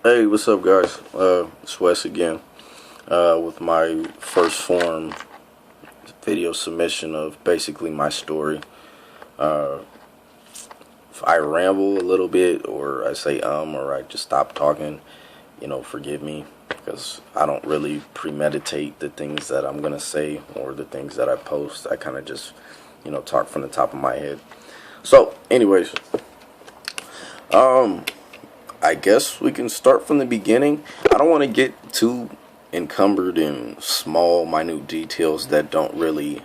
Hey, what's up, guys? It's Wes again with my first form video submission of basically my story. Uh, if I ramble a little bit, or I say or I just stop talking, forgive me because I don't really premeditate the things that I'm gonna say or the things that I post. I kind of just, talk from the top of my head. So, anyways, um. I guess we can start from the beginning. I don't want to get too encumbered in small, minute details that don't really,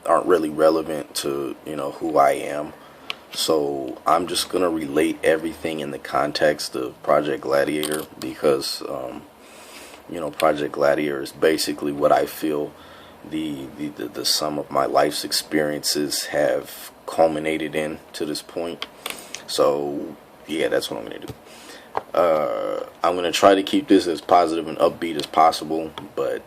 aren't really relevant to, who I am. So I'm just going to relate everything in the context of Project Gladiator because, Project Gladiator is basically what I feel the sum of my life's experiences have culminated in to this point. So yeah, that's what I'm gonna do. I'm gonna try to keep this as positive and upbeat as possible, but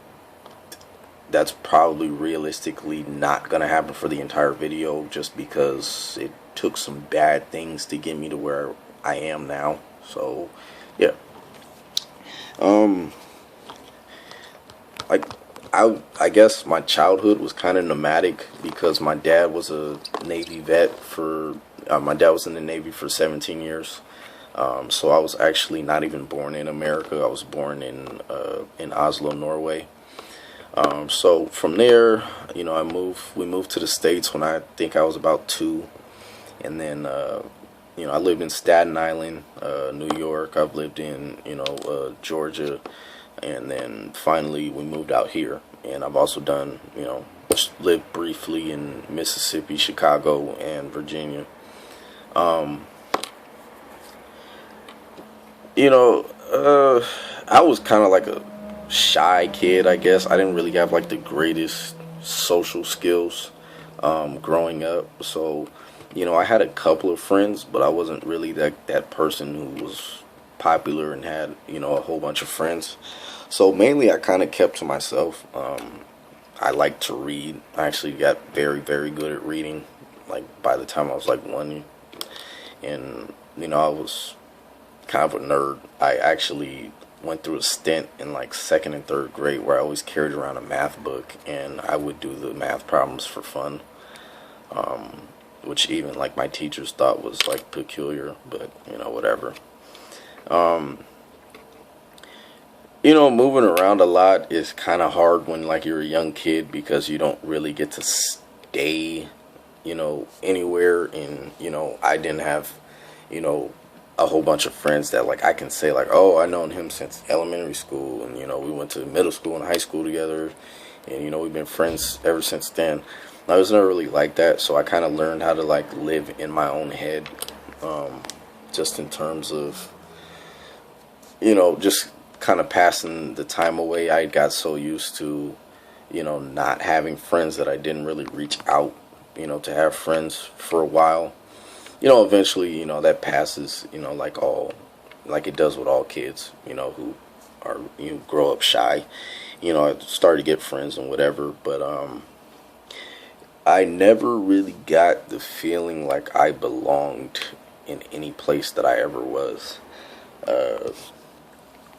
that's probably realistically not gonna happen for the entire video, just because it took some bad things to get me to where I am now. So yeah, um, like I guess my childhood was kind of nomadic because my dad was a Navy vet for. My dad was in the Navy for 17 years, so I was actually not even born in America. I was born in Oslo, Norway. So from there, we moved to the States when I think I was about 2, and then I lived in Staten Island, New York. I've lived in Georgia, and then finally we moved out here. And I've also done lived briefly in Mississippi, Chicago, and Virginia. Um, I was kind of like a shy kid, I guess. I didn't really have like the greatest social skills growing up. So, I had a couple of friends, but I wasn't really that person who was popular and had, a whole bunch of friends. So mainly I kind of kept to myself. I like to read. I actually got very, very good at reading. Like by the time I was like 1, and I was kind of a nerd. I actually went through a stint in like second and third grade where I always carried around a math book, and I would do the math problems for fun, which even like my teachers thought was like peculiar, but whatever. um Moving around a lot is kind of hard when like you're a young kid because you don't really get to stay anywhere. And I didn't have you know a whole bunch of friends that like I can say like, oh, I known him since elementary school, and we went to middle school and high school together, and we've been friends ever since then. I was never really like that, so I kind of learned how to like live in my own head, just in terms of just kind of passing the time away. I got so used to not having friends that I didn't really reach out to have friends for a while. Eventually, that passes, like it does with all kids, who are, grow up shy. I started to get friends and whatever, but, I never really got the feeling like I belonged in any place that I ever was. Uh,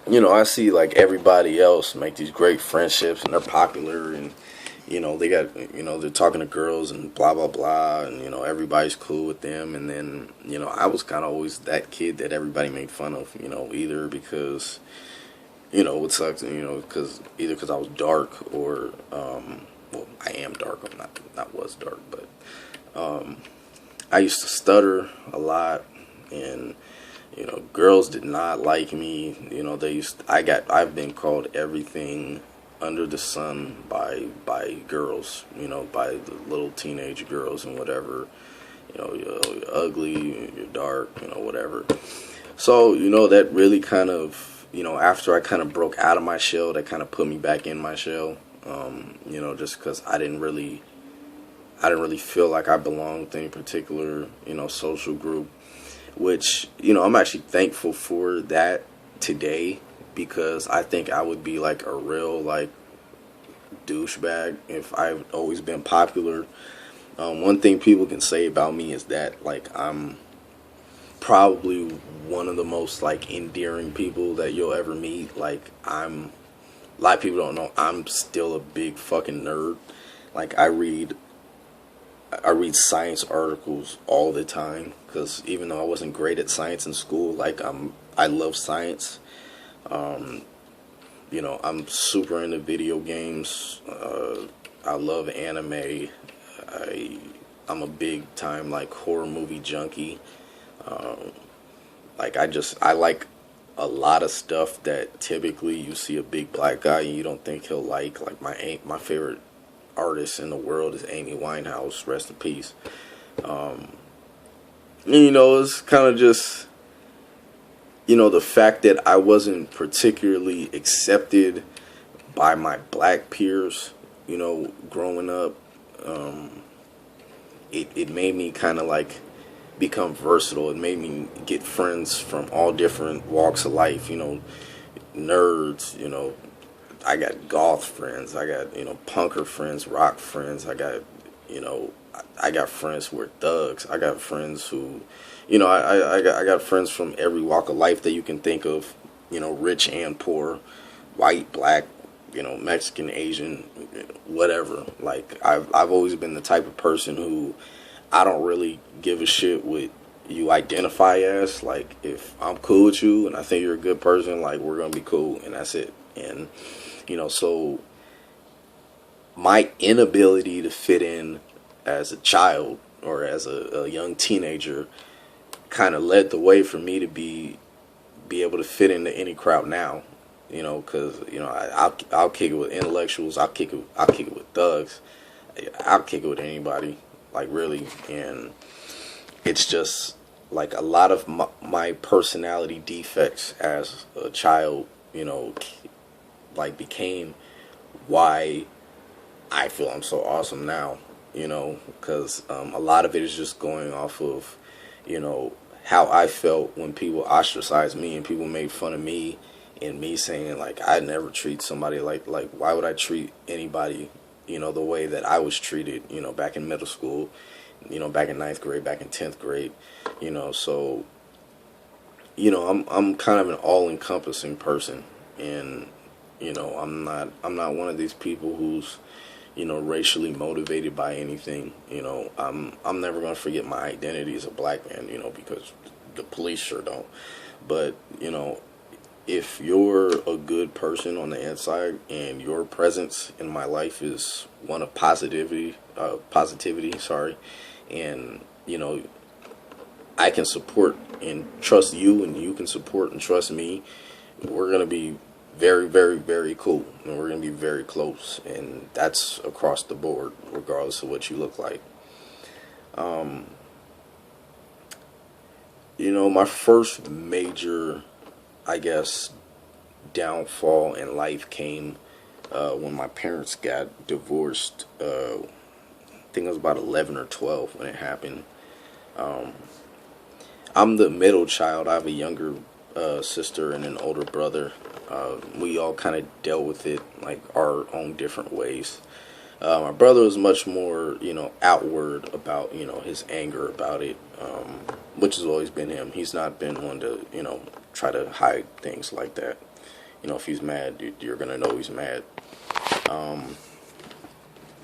I see like everybody else make these great friendships and they're popular, and they got they're talking to girls and blah blah blah, and everybody's cool with them. And then I was kind of always that kid that everybody made fun of, either because what sucks, because either because I was dark, or well, I am dark. I'm not was dark, but I used to stutter a lot, and girls did not like me. I've been called everything under the sun by girls, by the little teenage girls and whatever. You're ugly, you're dark, whatever. So, that really kind of, after I kind of broke out of my shell, that kind of put me back in my shell. Just because I didn't really feel like I belonged to any particular, social group, which, I'm actually thankful for that today, because I think I would be like a real like douchebag if I've always been popular. One thing people can say about me is that like I'm probably one of the most like endearing people that you'll ever meet. Like a lot of people don't know I'm still a big fucking nerd. Like I read science articles all the time because even though I wasn't great at science in school, like I love science. Um, I'm super into video games. I love anime. I I'm a big time like horror movie junkie. Um, I like a lot of stuff that typically you see a big black guy and you don't think he'll like. Like my favorite artist in the world is Amy Winehouse. Rest in peace. Um, and, it's kind of just the fact that I wasn't particularly accepted by my black peers. Growing up, um, it made me kind of like become versatile. It made me get friends from all different walks of life. Nerds. I got goth friends. I got punker friends, rock friends. You know I got friends who are thugs. I got friends who, I got friends from every walk of life that you can think of. Rich and poor, white, black, Mexican, Asian, whatever. Like I've always been the type of person who I don't really give a shit what you identify as. Like if I'm cool with you and I think you're a good person, like we're gonna be cool and that's it. And so my inability to fit in as a child or as a young teenager kind of led the way for me to be able to fit into any crowd now. Because I'll kick it with intellectuals. I'll kick it with thugs. I'll kick it with anybody, like really. And it's just like a lot of my personality defects as a child, like became why I feel I'm so awesome now. Because a lot of it is just going off of, you know, how I felt when people ostracized me and people made fun of me, and me saying like I never treat somebody like why would I treat anybody the way that I was treated back in middle school, back in ninth grade, back in 10th grade, so I'm kind of an all-encompassing person. And I'm not one of these people who's racially motivated by anything. I'm never going to forget my identity as a black man, because the police sure don't. But if you're a good person on the inside and your presence in my life is one of positivity, sorry, and I can support and trust you, and you can support and trust me, we're gonna be very, very, very cool, and we're gonna be very close, and that's across the board, regardless of what you look like. Um, my first major, I guess, downfall in life came when my parents got divorced. I think I was about 11 or 12 when it happened. Um, I'm the middle child. I have a younger sister and an older brother. We all kind of dealt with it like our own different ways. My brother was much more, outward about, his anger about it, which has always been him. He's not been one to, try to hide things like that. If he's mad, you're gonna know he's mad. Um,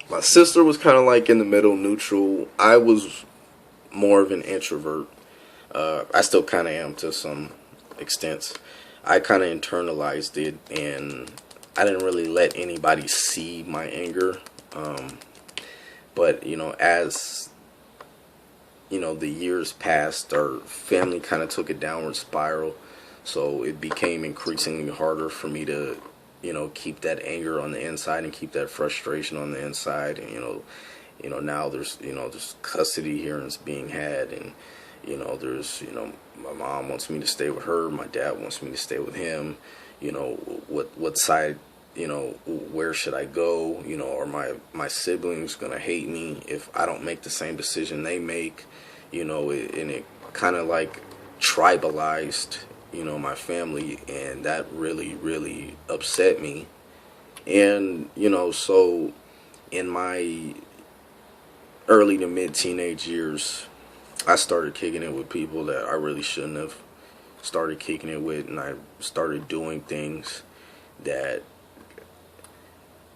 my sister was kind of like in the middle, neutral. I was more of an introvert. I still kind of am to some extents. I kind of internalized it, and I didn't really let anybody see my anger. Um, but as the years passed, our family kind of took a downward spiral. So it became increasingly harder for me to, keep that anger on the inside and keep that frustration on the inside. And now there's custody hearings being had, and there's my mom wants me to stay with her, my dad wants me to stay with him. What side, where should I go? Are my siblings gonna hate me if I don't make the same decision they make? And it kind of like tribalized, my family, and that really, really upset me. And so in my early to mid teenage years, I started kicking it with people that I really shouldn't have. started kicking it with, and I started doing things that,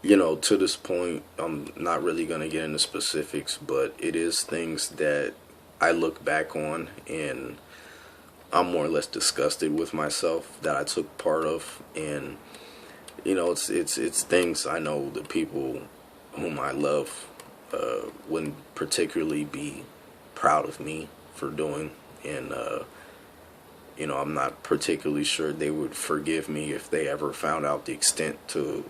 to this point, I'm not really going to get into specifics, but it is things that I look back on and I'm more or less disgusted with myself that I took part of. And, it's things I know the people whom I love wouldn't particularly be proud of me for doing. And, I'm not particularly sure they would forgive me if they ever found out the extent to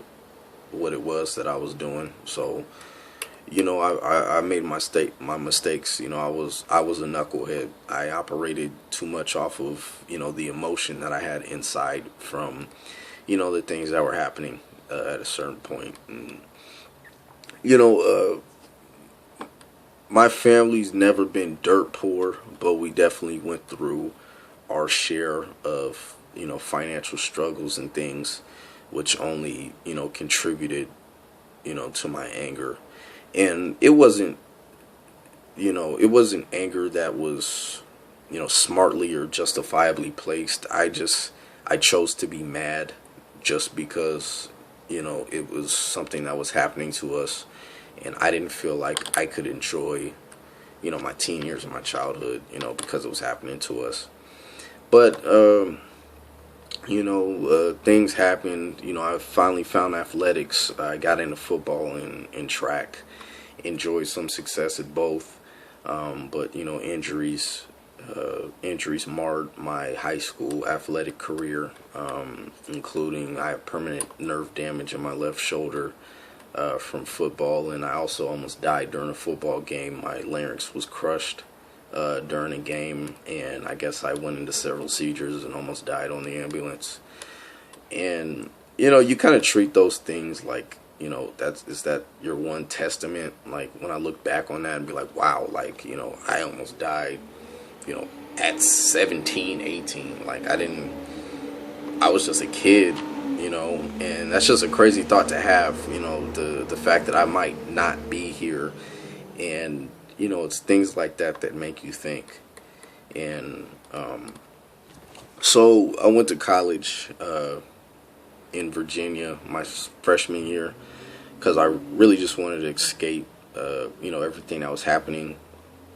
what it was that I was doing. So, I made my mistakes. I was a knucklehead. I operated too much off of, the emotion that I had inside from, the things that were happening at a certain point. And, my family's never been dirt poor, but we definitely went through our share of, financial struggles and things, which only, contributed, to my anger. And it wasn't anger that was, smartly or justifiably placed. I chose to be mad just because, it was something that was happening to us, and I didn't feel like I could enjoy, my teen years and my childhood, because it was happening to us. But, things happened. I finally found athletics. I got into football and track. Enjoyed some success at both. But, injuries marred my high school athletic career, including I have permanent nerve damage in my left shoulder from football, and I also almost died during a football game. My larynx was crushed during a game, and I guess I went into several seizures and almost died on the ambulance. And you kind of treat those things like, is that your one testament? Like, when I look back on that and be like, wow, like, I almost died, at 17, 18. Like, I was just a kid, and that's just a crazy thought to have, the fact that I might not be here. And it's things like that that make you think. And so I went to college in Virginia my freshman year because I really just wanted to escape, everything that was happening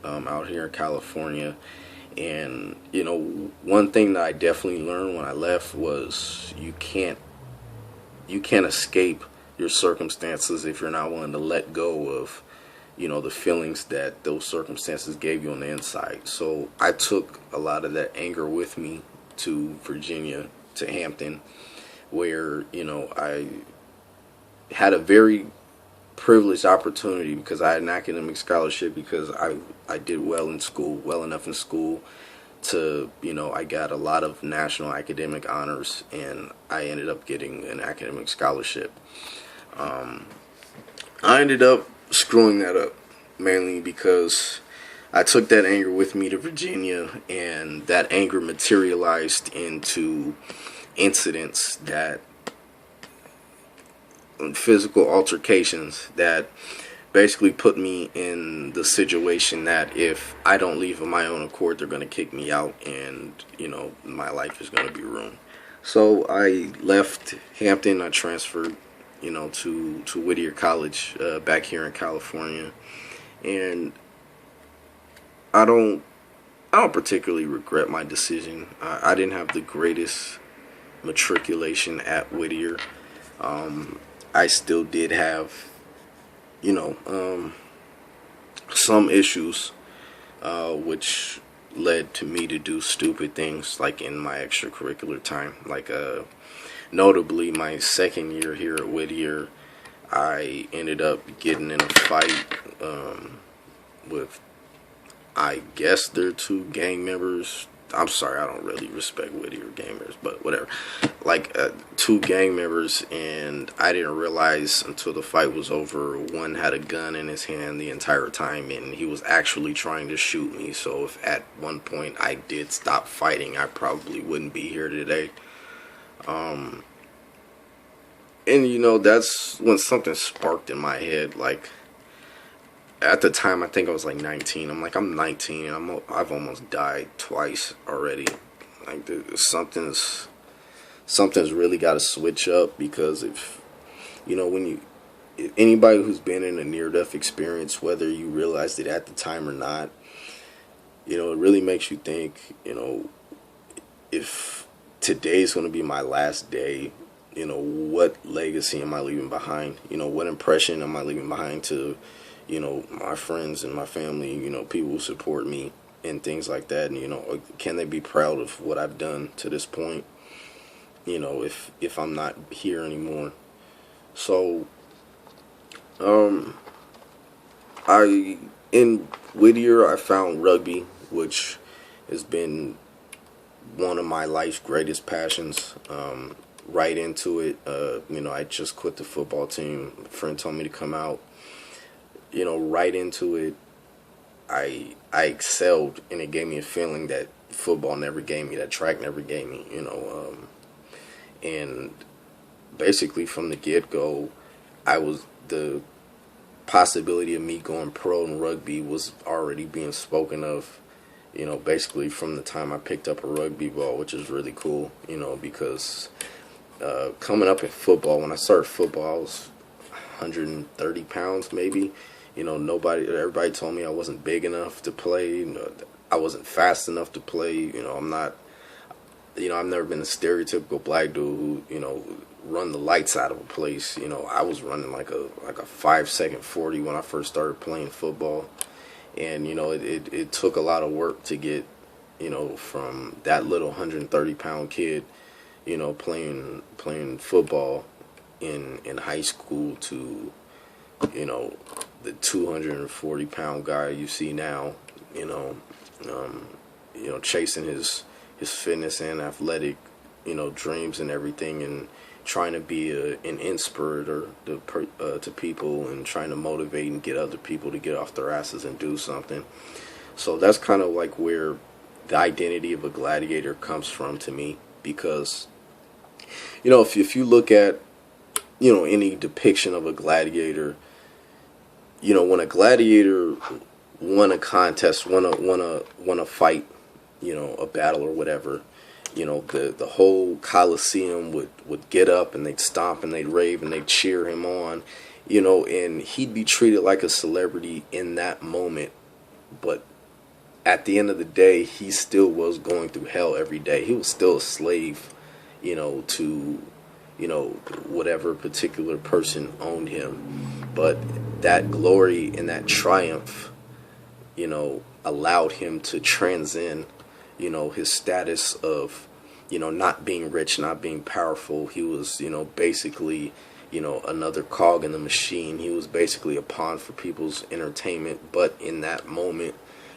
out here in California. And one thing that I definitely learned when I left was you can't escape your circumstances if you're not willing to let go of the feelings that those circumstances gave you on the inside. So I took a lot of that anger with me to Virginia, to Hampton, where, I had a very privileged opportunity because I had an academic scholarship, because I did well enough in school to, I got a lot of national academic honors, and I ended up getting an academic scholarship. I ended up screwing that up, mainly because I took that anger with me to Virginia, and that anger materialized into incidents physical altercations that basically put me in the situation that if I don't leave of my own accord, they're going to kick me out, and, my life is going to be ruined. So I left Hampton. I transferred, to Whittier College back here in California, and I don't particularly regret my decision. I didn't have the greatest matriculation at Whittier. I still did have, some issues, which led to me to do stupid things like in my extracurricular time. Like, notably, my second year here at Whittier, I ended up getting in a fight with, I guess they're two gang members. I'm sorry, I don't really respect Whittier gang members, but whatever. Like, two gang members, and I didn't realize until the fight was over, one had a gun in his hand the entire time, and he was actually trying to shoot me. So if at one point I did stop fighting, I probably wouldn't be here today. And that's when something sparked in my head. Like, at the time, I think I was like 19. I'm 19, and I've almost died twice already. Like something's really got to switch up, because if when if anybody who's been in a near death experience, whether you realized it at the time or not, it really makes you think, if today's going to be my last day, what legacy am I leaving behind? What impression am I leaving behind to, my friends and my family, people who support me and things like that. And, can they be proud of what I've done to this point, if I'm not here anymore. So, I in Whittier, I found rugby, which has been one of my life's greatest passions. Right into it, I just quit the football team. A friend told me to come out. Right into it, I excelled, and it gave me a feeling that football never gave me, that track never gave me. And basically from the get go, I was the possibility of me going pro in rugby was already being spoken of, basically from the time I picked up a rugby ball, which is really cool, because coming up in football, when I started football, I was 130 pounds maybe. Everybody told me I wasn't big enough to play. I wasn't fast enough to play. I'm not, I've never been a stereotypical black dude who, run the lights out of a place. I was running like a 5-second 40 when I first started playing football. And, it took a lot of work to get, from that little 130-pound kid, playing football in high school to, the 240-pound guy you see now, chasing his fitness and athletic, dreams and everything, and trying to be an inspirator to people, and trying to motivate and get other people to get off their asses and do something. So that's kind of like where the identity of a gladiator comes from to me, because if you look at any depiction of a gladiator, when a gladiator won a contest, won a fight, a battle or whatever, the whole Coliseum would get up and they'd stomp and they'd rave and they'd cheer him on, and he'd be treated like a celebrity in that moment. But at the end of the day, he still was going through hell every day. He was still a slave, to, whatever particular person owned him. But that glory and that triumph, allowed him to transcend, his status of, not being rich, not being powerful. He was, basically, another cog in the machine. He was basically a pawn for people's entertainment. But in that moment,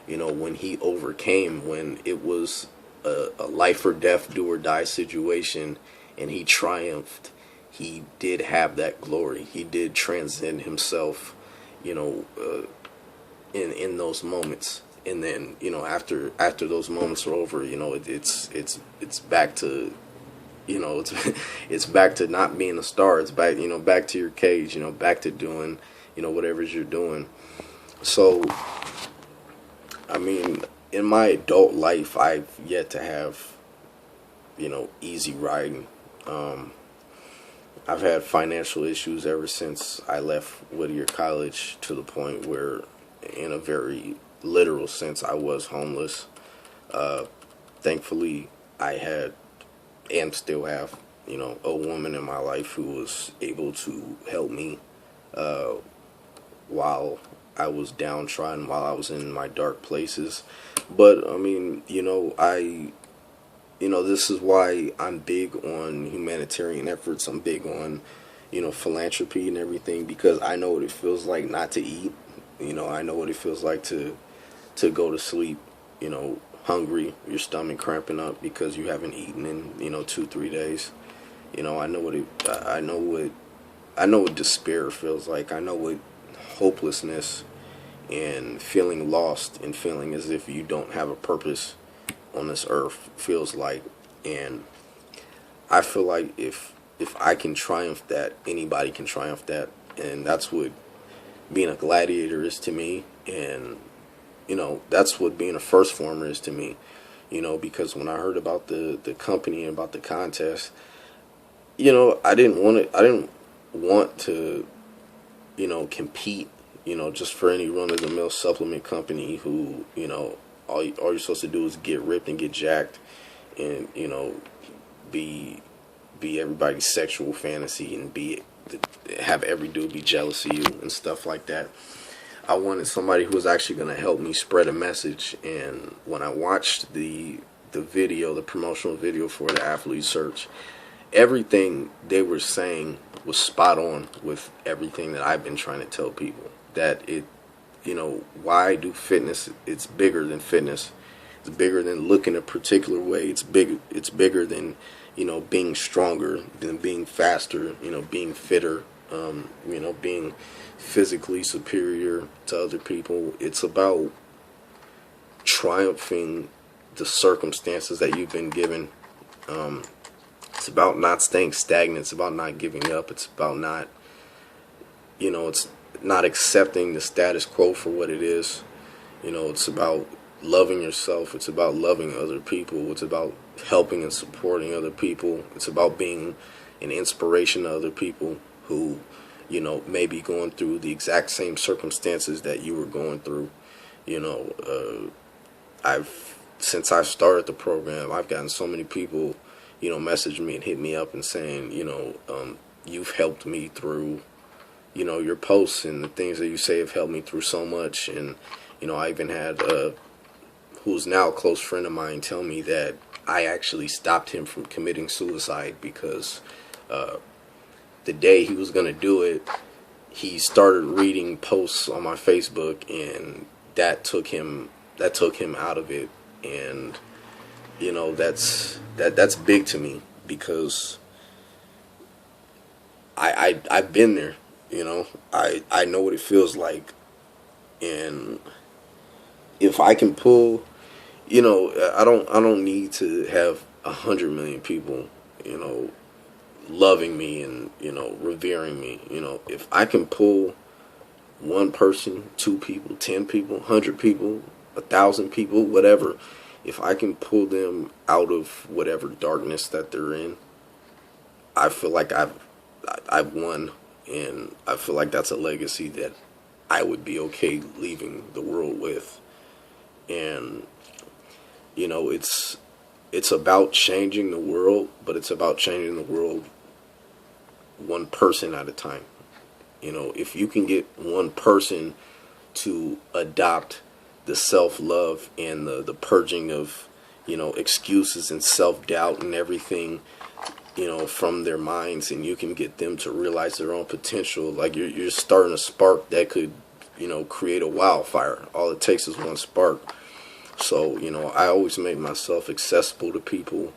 when he overcame, when it was a life or death, do or die situation, and he triumphed, he did have that glory. He did transcend himself, in those moments. And then, after those moments are over, it's back to, it's back to not being a star. It's back, back to your cage, back to doing, whatever you're doing. So, I mean, in my adult life, I've yet to have, easy riding. I've had financial issues ever since I left Whittier College, to the point where, in a very literal sense, I was homeless. Thankfully, I had, and still have, a woman in my life who was able to help me while I was downtrodden, while I was in my dark places. But I mean, this is why I'm big on humanitarian efforts. I'm big on, philanthropy and everything, because I know what it feels like not to eat. I know what it feels like to go to sleep, hungry, your stomach cramping up because you haven't eaten in, 2-3 days. I know what despair feels like. I know what hopelessness and feeling lost and feeling as if you don't have a purpose on this earth feels like. And I feel like if I can triumph that, anybody can triumph that. And that's what being a gladiator is to me. And that's what being a first former is to me. because when I heard about the company and about the contest, I didn't want to compete, just for any run-of-the-mill supplement company who, all you're supposed to do is get ripped and get jacked and, be everybody's sexual fantasy and have every dude be jealous of you and stuff like that. I wanted somebody who was actually going to help me spread a message. And when I watched the promotional video for the Athlete Search, everything they were saying was spot on with everything that I've been trying to tell people. That why do fitness? It's bigger than fitness. It's bigger than looking a particular way. It's bigger than, being stronger, than being faster, being fitter, being physically superior to other people. It's about triumphing the circumstances that you've been given. It's about not staying stagnant. It's about not giving up. It's about not, it's not accepting the status quo for what it is. It's about loving yourself. It's about loving other people. It's about helping and supporting other people. It's about being an inspiration to other people who, may be going through the exact same circumstances that you were going through. Since I started the program, I've gotten so many people, message me and hit me up and saying, you've helped me through, your posts and the things that you say have helped me through so much. And, I even had, who's now a close friend of mine, tell me that I actually stopped him from committing suicide because, the day he was going to do it, he started reading posts on my Facebook, and that took him out of it. And, that's big to me because I've been there, I know what it feels like. And if I can pull, I don't need to have 100 million people, loving me and, revering me. If I can pull one person, 2 people, 10 people, 100 people, 1,000 people, whatever, if I can pull them out of whatever darkness that they're in, I feel like I've won, and I feel like that's a legacy that I would be okay leaving the world with. And it's about changing the world, but it's about changing the world one person at a time. If you can get one person to adopt the self-love and the purging of, excuses and self-doubt and everything, from their minds, and you can get them to realize their own potential, like you're starting a spark that could, create a wildfire. All it takes is one spark. So, I always make myself accessible to people.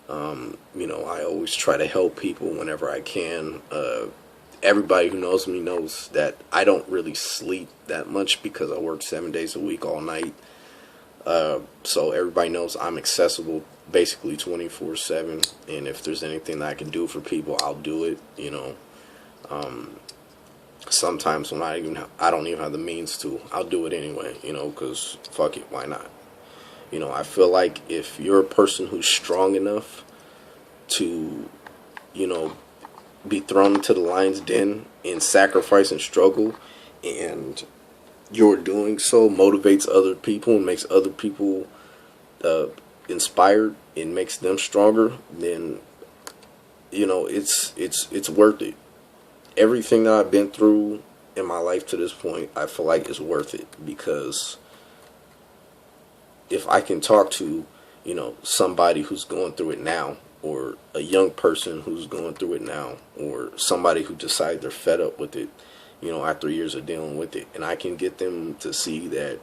I always try to help people whenever I can. Everybody who knows me knows that I don't really sleep that much because I work 7 days a week, all night. So everybody knows I'm accessible basically 24/7. And if there's anything that I can do for people, I'll do it. Sometimes when I don't even have the means to, I'll do it anyway. Because fuck it, why not? I feel like if you're a person who's strong enough to, be thrown into the lion's den and sacrifice and struggle, and your doing so motivates other people and makes other people inspired and makes them stronger, then it's worth it. Everything that I've been through in my life to this point, I feel like is worth it, because if I can talk to, somebody who's going through it now, or a young person who's going through it now, or somebody who decides they're fed up with it, after years of dealing with it, and I can get them to see that,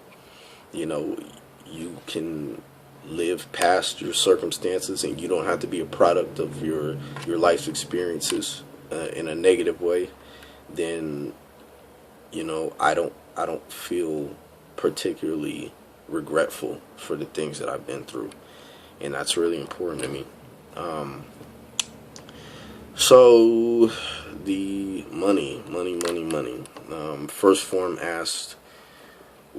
you can live past your circumstances and you don't have to be a product of your life's experiences in a negative way, then, I don't feel particularly regretful for the things that I've been through, and that's really important to me. So the money. First Form asked,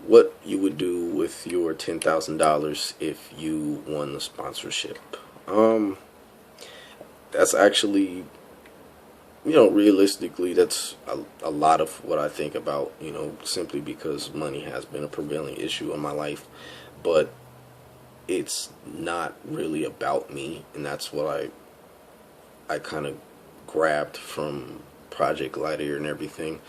what you would do with your $10,000 if you won the sponsorship. Um, that's actually, realistically, that's a lot of what I think about, simply because money has been a prevailing issue in my life. But it's not really about me, and that's what I kind of grabbed from Project Gladiator and everything.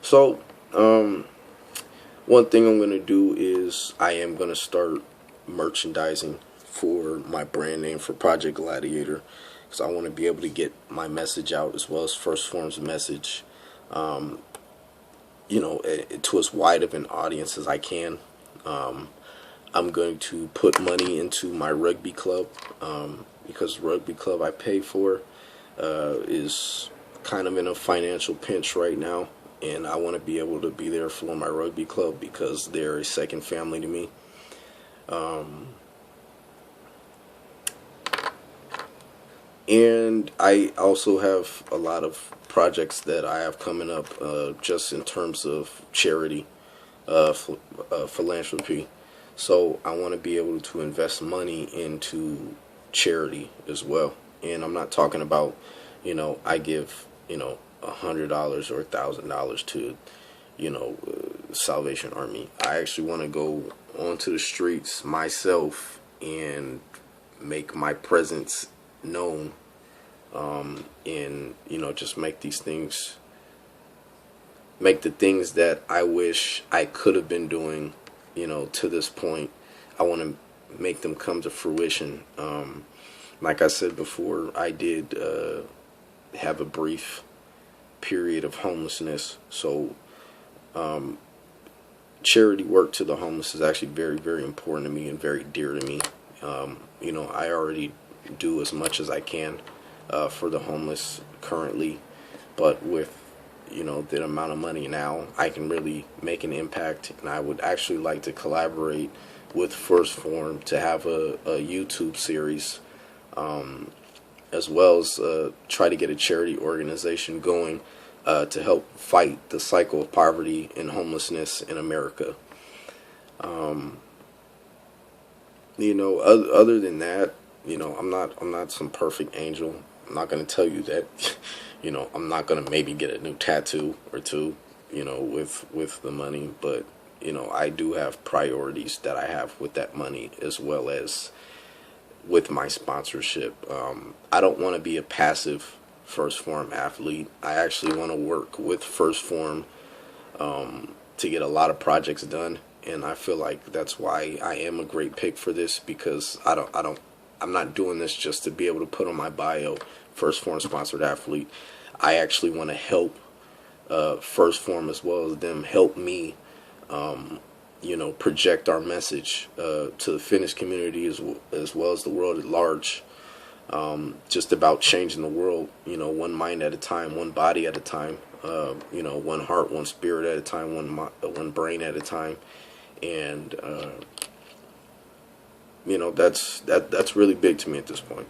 So, one thing I'm going to do is I am going to start merchandising for my brand name for Project Gladiator, because I want to be able to get my message out as well as First Form's message, um, to as wide of an audience as I can. Um, I'm going to put money into my rugby club, because the rugby club I pay for is kind of in a financial pinch right now, and I want to be able to be there for my rugby club because they're a second family to me. Um, and I also have a lot of projects that I have coming up, just in terms of charity, philanthropy. So I want to be able to invest money into charity as well. And I'm not talking about, I give, $100 or $1,000 to, Salvation Army. I actually want to go onto the streets myself and make my presence known, and, just make the things that I wish I could have been doing, to this point. I want to make them come to fruition. Like I said before, I did have a brief period of homelessness. So, charity work to the homeless is actually very, very important to me and very dear to me. I already do as much as I can for the homeless currently, but with the amount of money now, I can really make an impact, and I would actually like to collaborate with First Form to have a YouTube series, as well as try to get a charity organization going to help fight the cycle of poverty and homelessness in America. Um, other than that, I'm not some perfect angel. I'm not going to tell you that, I'm not going to maybe get a new tattoo or two, with the money, but, I do have priorities that I have with that money as well as with my sponsorship. I don't want to be a passive First Form athlete. I actually want to work with First Form, to get a lot of projects done, and I feel like that's why I am a great pick for this, because I'm not doing this just to be able to put on my bio First Form sponsored athlete. I actually want to help First Form as well as them help me, project our message to the fitness community as well as the world at large. Just about changing the world, one mind at a time, one body at a time, one heart, one spirit at a time, one brain at a time, and that's really big to me at this point.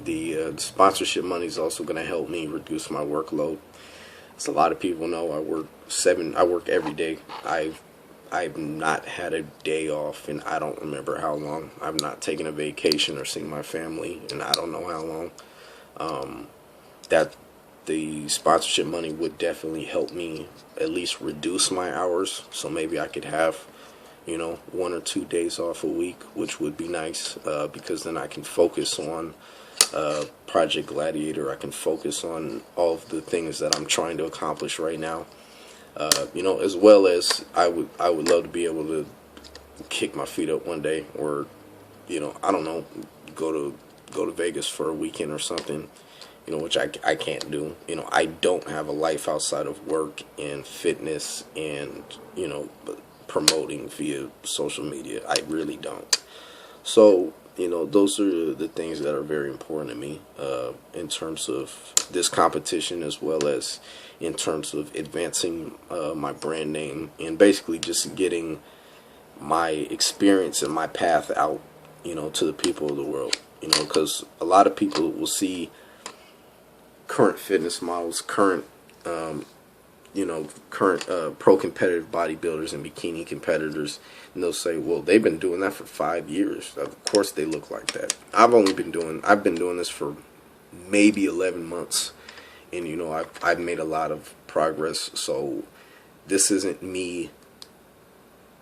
The sponsorship money is also going to help me reduce my workload. As a lot of people know, I work every day. I've not had a day off, and I don't remember how long. I've not taken a vacation or seen my family, and I don't know how long. That the sponsorship money would definitely help me at least reduce my hours, so maybe I could have, 1 or 2 days off a week, which would be nice, because then I can focus on Project Gladiator. I can focus on all of the things that I'm trying to accomplish right now. As well as I would love to be able to kick my feet up one day, or I don't know, go to Vegas for a weekend or something, which I can't do. I don't have a life outside of work and fitness and promoting via social media. I really don't. So those are the things that are very important to me, in terms of this competition, as well as in terms of advancing my brand name, and basically just getting my experience and my path out, to the people of the world. Because a lot of people will see current fitness models, current current pro competitive bodybuilders and bikini competitors, and they'll say, well, they've been doing that for 5 years. Of course they look like that. I've been doing this for maybe 11 months, and I've made a lot of progress. So this isn't me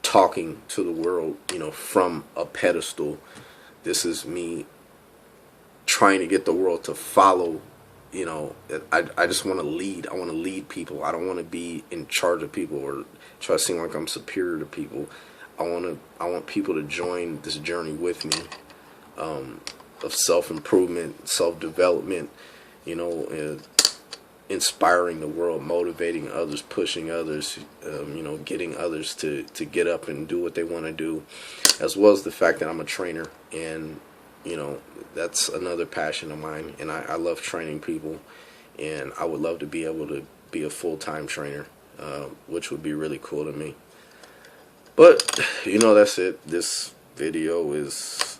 talking to the world, from a pedestal. This is me trying to get the world to follow. I just want to lead. I want to lead people. I don't want to be in charge of people or try to seem like I'm superior to people. I want people to join this journey with me, of self-improvement, self-development, inspiring the world, motivating others, pushing others, getting others to get up and do what they want to do, as well as the fact that I'm a trainer, and that's another passion of mine, and I love training people, and I would love to be able to be a full-time trainer, which would be really cool to me. But that's it. This video is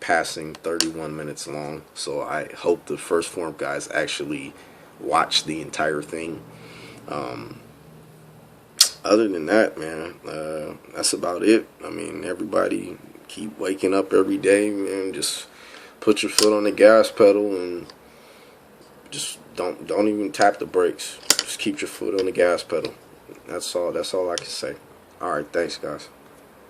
passing 31 minutes long, so I hope the First Form guys actually watch the entire thing. Other than that, man, that's about it. I mean, everybody keep waking up every day, man. Just put your foot on the gas pedal and just don't even tap the brakes. Just keep your foot on the gas pedal. That's all I can say. All right, thanks, guys.